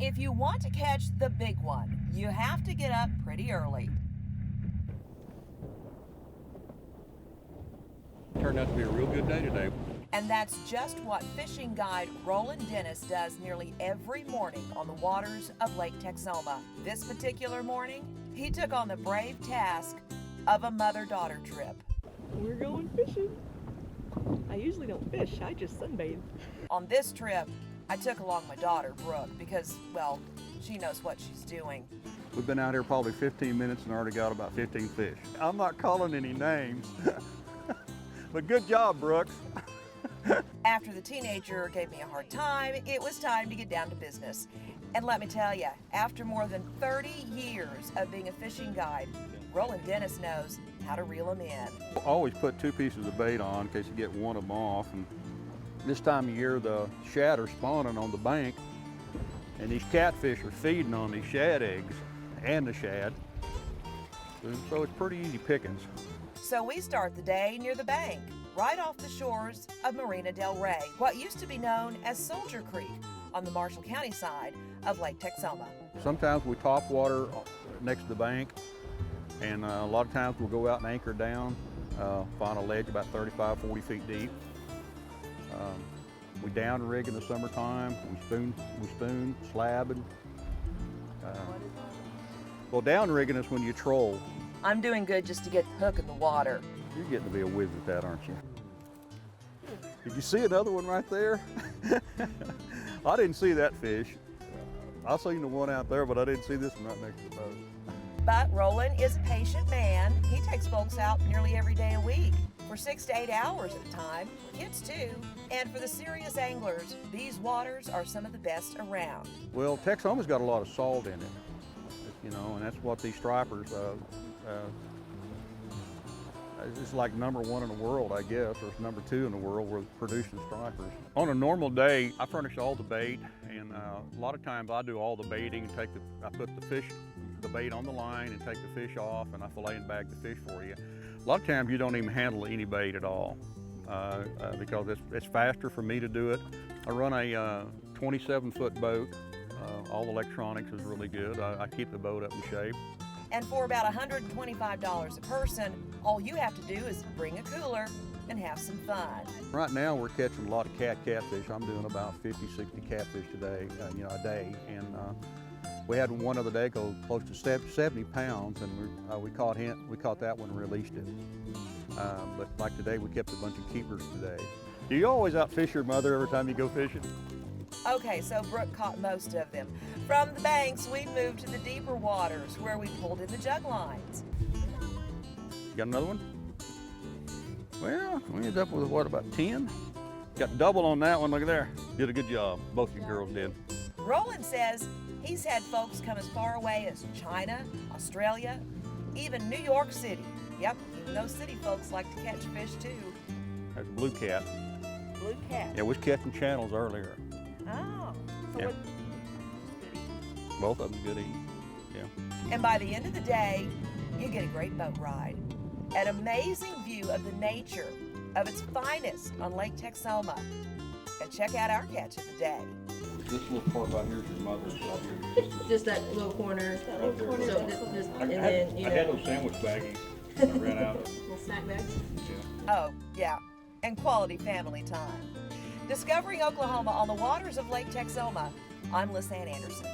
If you want to catch the big one, you have to get up pretty early. Turned out to be a real good day today. And that's just what fishing guide Rollan does nearly every morning on the waters of Lake Texoma. This particular morning, he took on the brave task of a mother-daughter trip. We're going fishing. I usually don't fish, I just sunbathe. On this trip, I took along my daughter, Brooke, because, well, she knows what she's doing. We've been out here probably 15 minutes and already got about 15 fish. I'm not calling any names, but good job, Brooks. After the teenager gave me a hard time, it was time to get down to business. And let me tell you, after more than 30 years of being a fishing guide, Rollan knows how to reel them in. Always put 2 pieces of bait on in case you get one of them off. And this time of year, the shad are spawning on the bank, and these catfish are feeding on these shad eggs and the shad. So it's pretty easy pickings. So we start the day near the bank, right off the shores of Marina del Rey, what used to be known as Soldier Creek, on the Marshall County side of Lake Texoma. Sometimes we top water next to the bank, and a lot of times we'll go out and anchor down, find a ledge about 35, 40 feet deep. We down rig in the summertime, we spoon, slabbing. Well, down rigging is when you troll. I'm doing good just to get the hook in the water. You're getting to be a whiz at that, aren't you? Did you see another one right there? I didn't see that fish. I seen the one out there, but I didn't see this one right next to the boat. But Rollan is a patient man. He takes folks out nearly every day a week for 6 to 8 hours at a time, kids too. And for the serious anglers, these waters are some of the best around. Well, Texoma's got a lot of salt in it, you know, and that's what these stripers, it's like #1 in the world, I guess, or it's #2 in the world with producing stripers. On a normal day, I furnish all the bait, and a lot of times I do all the baiting. I put the bait on the line and take the fish off, and I fillet and bag the fish for you. A lot of times you don't even handle any bait at all because it's faster for me to do it. I run a 27-foot boat. All the electronics is really good. I keep the boat up in shape. And for about $125 a person, all you have to do is bring a cooler and have some fun. Right now we're catching a lot of catfish. I'm doing about 50, 60 catfish today, a day. And we had one other day go close to 70 pounds, and we caught that one and released it. But like today, we kept a bunch of keepers today. Do you always outfish your mother every time you go fishing? Okay, so Brooke caught most of them. From the banks, we moved to the deeper waters where we pulled in the jug lines. You got another one? Well, we ended up with, what, about 10? Got double on that one, look at there. Did a good job, both you girls did. Rollan says he's had folks come as far away as China, Australia, even New York City. Yep, even those city folks like to catch fish too. There's a blue cat. Blue cat? Yeah, we was catching channels earlier. Oh. So yeah. Both of them good eating, yeah. And by the end of the day, you get a great boat ride. An amazing view of the nature of its finest on Lake Texoma. And check out our catch of the day. This little part right here is your mother's right here. Just that little corner. Right there. So this, and then, you know. I had those sandwich baggies. I ran out. Little snack bags. Yeah. Oh, yeah, and quality family time. Discovering Oklahoma on the waters of Lake Texoma, I'm Lisanne Anderson.